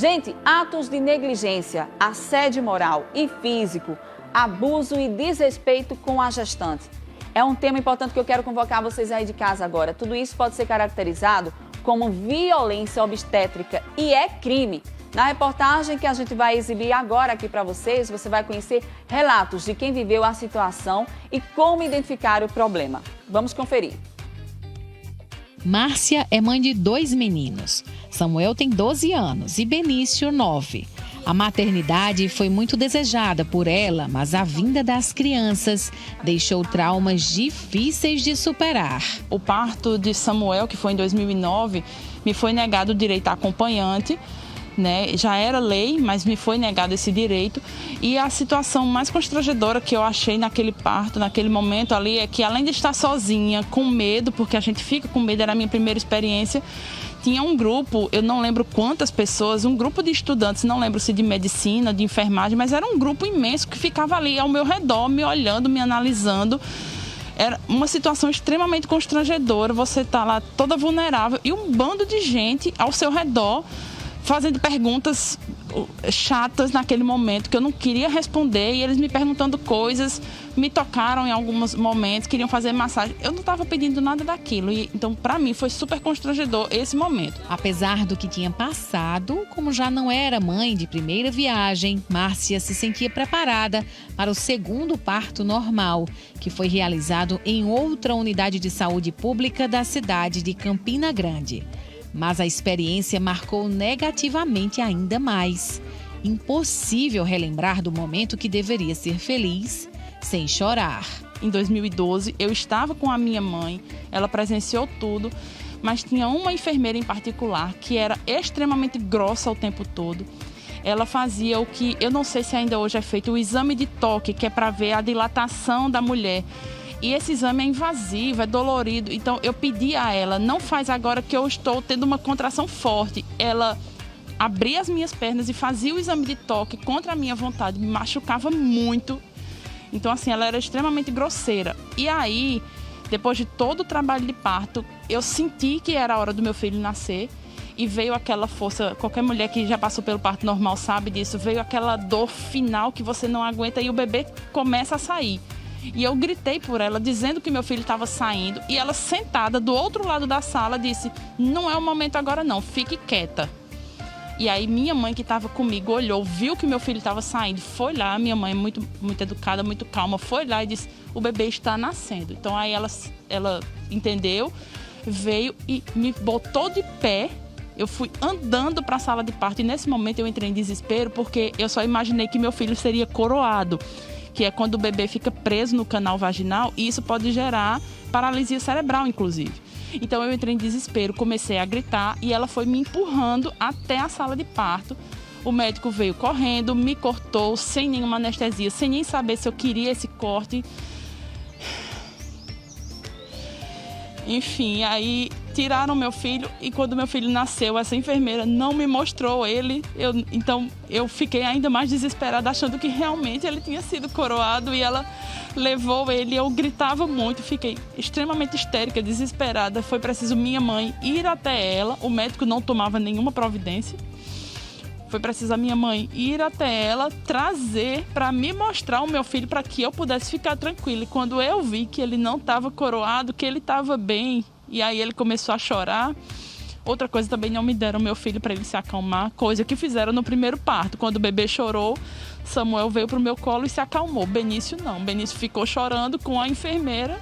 Gente, atos de negligência, assédio moral e físico, abuso e desrespeito com a gestante. É um tema importante que eu quero convocar vocês aí de casa agora. Tudo isso pode ser caracterizado como violência obstétrica e é crime. Na reportagem que a gente vai exibir agora aqui para vocês, você vai conhecer relatos de quem viveu a situação e como identificar o problema. Vamos conferir. Márcia é mãe de 2 meninos. Samuel tem 12 anos e Benício, 9. A maternidade foi muito desejada por ela, mas a vinda das crianças deixou traumas difíceis de superar. O parto de Samuel, que foi em 2009, me foi negado o direito a acompanhante. Já era lei, mas me foi negado esse direito. E a situação mais constrangedora que eu achei naquele parto, naquele momento ali, é que além de estar sozinha, com medo, porque a gente fica com medo, era a minha primeira experiência, tinha um grupo, eu não lembro quantas pessoas, um grupo de estudantes, não lembro se de medicina, de enfermagem, mas era um grupo imenso que ficava ali ao meu redor, me olhando, me analisando. Era uma situação extremamente constrangedora, você está lá toda vulnerável e um bando de gente ao seu redor, fazendo perguntas chatas naquele momento que eu não queria responder e eles me perguntando coisas, me tocaram em alguns momentos, queriam fazer massagem. Eu não estava pedindo nada daquilo então para mim foi super constrangedor esse momento. Apesar do que tinha passado, como já não era mãe de primeira viagem, Márcia se sentia preparada para o segundo parto normal, que foi realizado em outra unidade de saúde pública da cidade de Campina Grande. Mas a experiência marcou negativamente ainda mais. Impossível relembrar do momento que deveria ser feliz sem chorar. Em 2012, eu estava com a minha mãe, ela presenciou tudo, mas tinha uma enfermeira em particular que era extremamente grossa o tempo todo. Ela fazia o que, eu não sei se ainda hoje é feito, o exame de toque, que é para ver a dilatação da mulher. E esse exame é invasivo, é dolorido. Então, eu pedi a ela, não faz agora que eu estou tendo uma contração forte. Ela abria as minhas pernas e fazia o exame de toque contra a minha vontade. Me machucava muito. Então, assim, ela era extremamente grosseira. E aí, depois de todo o trabalho de parto, eu senti que era a hora do meu filho nascer. E veio aquela força, qualquer mulher que já passou pelo parto normal sabe disso. Veio aquela dor final que você não aguenta e o bebê começa a sair. E eu gritei por ela, dizendo que meu filho estava saindo. E ela, sentada do outro lado da sala, disse: não é o momento agora não, fique quieta. E aí minha mãe, que estava comigo, olhou, viu que meu filho estava saindo, foi lá. Minha mãe é muito educada, muito calma, foi lá e disse: o bebê está nascendo. Então aí ela entendeu, veio e me botou de pé. Eu fui andando para a sala de parto e nesse momento eu entrei em desespero, porque eu só imaginei que meu filho seria coroado, que é quando o bebê fica preso no canal vaginal e isso pode gerar paralisia cerebral, inclusive. Então eu entrei em desespero, comecei a gritar e ela foi me empurrando até a sala de parto. O médico veio correndo, me cortou sem nenhuma anestesia, sem nem saber se eu queria esse corte. Enfim, aí tiraram meu filho e quando meu filho nasceu, essa enfermeira não me mostrou ele. Então eu fiquei ainda mais desesperada, achando que realmente ele tinha sido coroado e ela levou ele. Eu gritava muito, fiquei extremamente histérica, desesperada. Foi preciso minha mãe ir até ela, o médico não tomava nenhuma providência. Foi preciso a minha mãe ir até ela, trazer para me mostrar o meu filho para que eu pudesse ficar tranquila. E quando eu vi que ele não estava coroado, que ele estava bem, e aí ele começou a chorar. Outra coisa, também não me deram meu filho para ele se acalmar, coisa que fizeram no primeiro parto. Quando o bebê chorou, Samuel veio para o meu colo e se acalmou. Benício não. Benício ficou chorando com a enfermeira.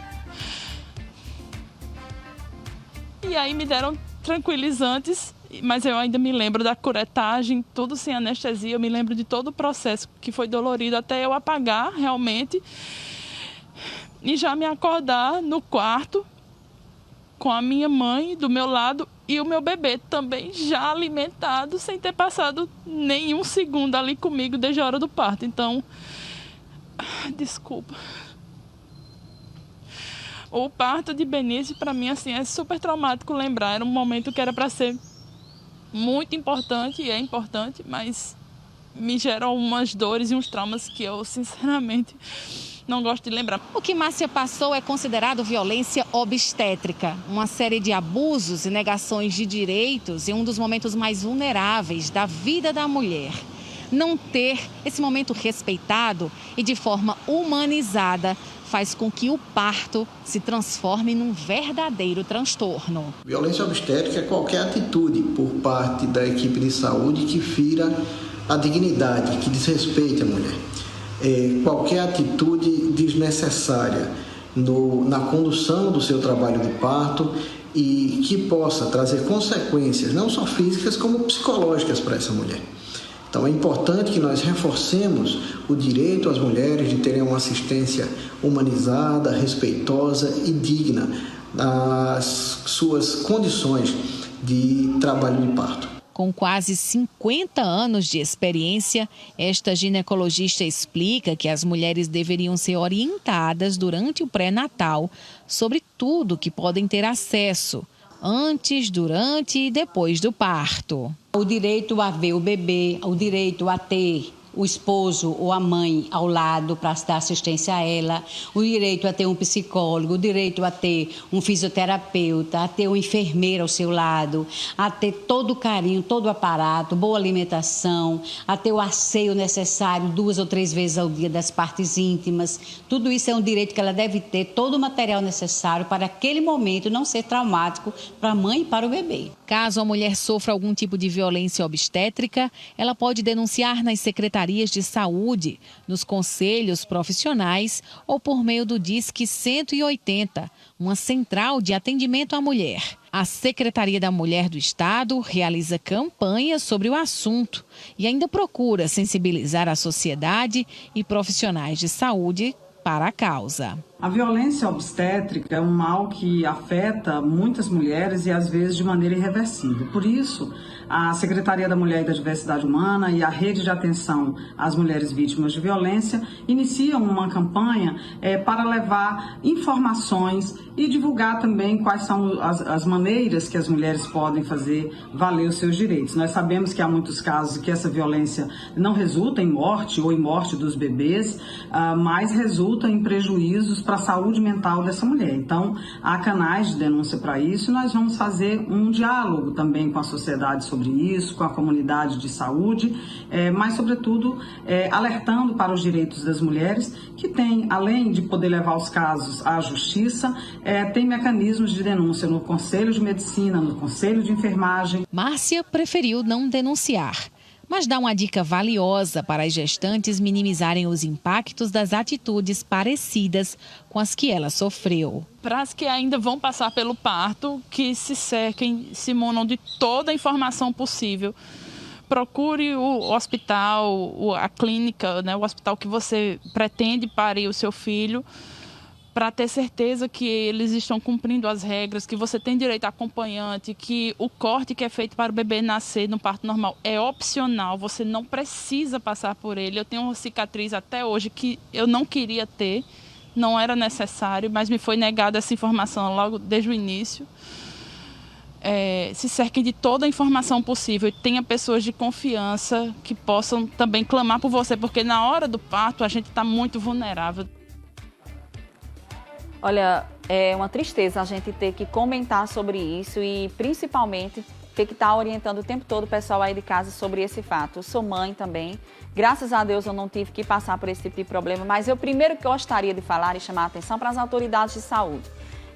E aí me deram tranquilizantes, mas eu ainda me lembro da curetagem, tudo sem anestesia. Eu me lembro de todo o processo que foi dolorido até eu apagar realmente e já me acordar no quarto com a minha mãe do meu lado e o meu bebê também já alimentado, sem ter passado nenhum segundo ali comigo desde a hora do parto. Então, desculpa. O parto de Benício, para mim, assim, é super traumático lembrar. Era um momento que era para ser muito importante, e é importante, mas me gerou umas dores e uns traumas que eu, sinceramente, não gosto de lembrar. O que Márcia passou é considerado violência obstétrica, uma série de abusos e negações de direitos em um dos momentos mais vulneráveis da vida da mulher. Não ter esse momento respeitado e de forma humanizada faz com que o parto se transforme num verdadeiro transtorno. Violência obstétrica é qualquer atitude por parte da equipe de saúde que fira a dignidade, que desrespeite a mulher. Qualquer atitude desnecessária na condução do seu trabalho de parto e que possa trazer consequências, não só físicas, como psicológicas para essa mulher. Então é importante que nós reforcemos o direito às mulheres de terem uma assistência humanizada, respeitosa e digna nas suas condições de trabalho de parto. Com quase 50 anos de experiência, esta ginecologista explica que as mulheres deveriam ser orientadas durante o pré-natal sobre tudo que podem ter acesso, antes, durante e depois do parto. O direito a ver o bebê, o direito a ter o esposo ou a mãe ao lado para dar assistência a ela, o direito a ter um psicólogo, o direito a ter um fisioterapeuta, a ter um enfermeiro ao seu lado, a ter todo o carinho, todo o aparato, boa alimentação, a ter o asseio necessário 2 ou 3 vezes ao dia das partes íntimas. Tudo isso é um direito que ela deve ter, todo o material necessário para aquele momento não ser traumático para a mãe e para o bebê. Caso a mulher sofra algum tipo de violência obstétrica, ela pode denunciar nas secretarias de saúde, nos conselhos profissionais ou por meio do Disque 180, uma central de atendimento à mulher. A Secretaria da Mulher do Estado realiza campanhas sobre o assunto e ainda procura sensibilizar a sociedade e profissionais de saúde para a causa. A violência obstétrica é um mal que afeta muitas mulheres e às vezes de maneira irreversível. Por isso, a Secretaria da Mulher e da Diversidade Humana e a Rede de Atenção às Mulheres Vítimas de Violência iniciam uma campanha para levar informações e divulgar também quais são as maneiras que as mulheres podem fazer valer os seus direitos. Nós sabemos que há muitos casos que essa violência não resulta em morte ou em morte dos bebês, mas resulta em prejuízos para a saúde mental dessa mulher. Então, há canais de denúncia para isso e nós vamos fazer um diálogo também com a sociedade sobre isso, com a comunidade de saúde, mas, sobretudo, alertando para os direitos das mulheres, que tem, além de poder levar os casos à justiça, tem mecanismos de denúncia no Conselho de Medicina, no Conselho de Enfermagem. Márcia preferiu não denunciar, mas dá uma dica valiosa para as gestantes minimizarem os impactos das atitudes parecidas com as que ela sofreu. Para as que ainda vão passar pelo parto, que se cerquem, se munam de toda a informação possível. Procure o hospital, a clínica, né, o hospital que você pretende parir o seu filho, para ter certeza que eles estão cumprindo as regras, que você tem direito a acompanhante, que o corte que é feito para o bebê nascer no parto normal é opcional, você não precisa passar por ele. Eu tenho uma cicatriz até hoje que eu não queria ter, não era necessário, mas me foi negada essa informação logo desde o início. Se cerquem de toda a informação possível e tenha pessoas de confiança que possam também clamar por você, porque na hora do parto a gente está muito vulnerável. Olha, é uma tristeza a gente ter que comentar sobre isso e principalmente ter que estar orientando o tempo todo o pessoal aí de casa sobre esse fato. Eu sou mãe também, graças a Deus eu não tive que passar por esse tipo de problema, mas eu primeiro gostaria de falar e chamar a atenção para as autoridades de saúde.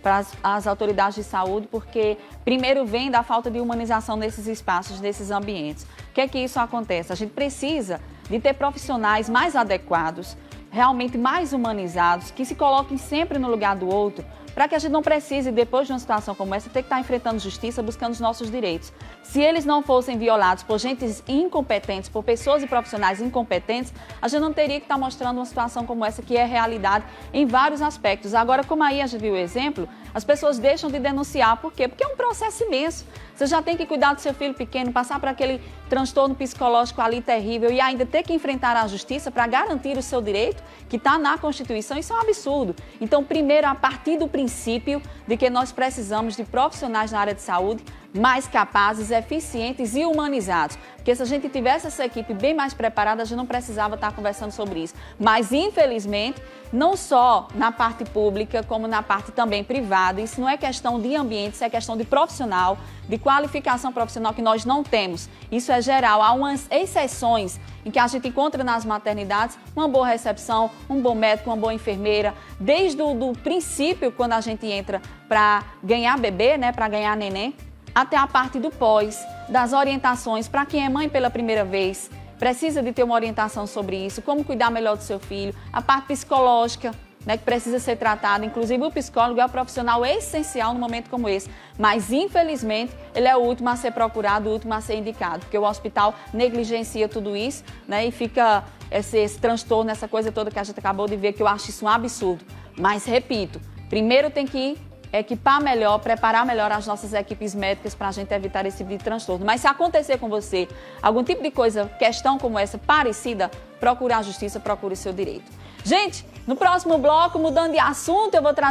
Para as autoridades de saúde, porque primeiro vem da falta de humanização nesses espaços, nesses ambientes. O que é que isso acontece? A gente precisa de ter profissionais mais adequados, realmente mais humanizados, que se coloquem sempre no lugar do outro, para que a gente não precise, depois de uma situação como essa, ter que estar enfrentando justiça, buscando os nossos direitos. Se eles não fossem violados por gente incompetentes, por pessoas e profissionais incompetentes, a gente não teria que estar mostrando uma situação como essa, que é realidade em vários aspectos. Agora, como aí a gente viu o exemplo, as pessoas deixam de denunciar. Por quê? Porque é um processo imenso. Você já tem que cuidar do seu filho pequeno, passar por aquele transtorno psicológico ali terrível e ainda ter que enfrentar a justiça para garantir o seu direito, que está na Constituição. Isso é um absurdo. Então, primeiro, a partir do princípio de que nós precisamos de profissionais na área de saúde mais capazes, eficientes e humanizados. Porque se a gente tivesse essa equipe bem mais preparada, a gente não precisava estar conversando sobre isso. Mas, infelizmente, não só na parte pública, como na parte também privada, isso não é questão de ambiente, isso é questão de profissional, de qualificação profissional que nós não temos. Isso é geral. Há umas exceções em que a gente encontra nas maternidades uma boa recepção, um bom médico, uma boa enfermeira, desde o princípio, quando a gente entra para ganhar bebê, né, para ganhar neném, até a parte do pós, das orientações para quem é mãe pela primeira vez, precisa de ter uma orientação sobre isso, como cuidar melhor do seu filho, a parte psicológica, né, que precisa ser tratada. Inclusive, o psicólogo é um profissional essencial num momento como esse, mas, infelizmente, ele é o último a ser procurado, o último a ser indicado, porque o hospital negligencia tudo isso, né, e fica esse transtorno, essa coisa toda que a gente acabou de ver, que eu acho isso um absurdo. Mas, repito, primeiro tem que equipar melhor, preparar melhor as nossas equipes médicas para a gente evitar esse tipo de transtorno. Mas se acontecer com você algum tipo de coisa, questão como essa, parecida, procure a justiça, procure o seu direito. Gente, no próximo bloco, mudando de assunto, eu vou trazer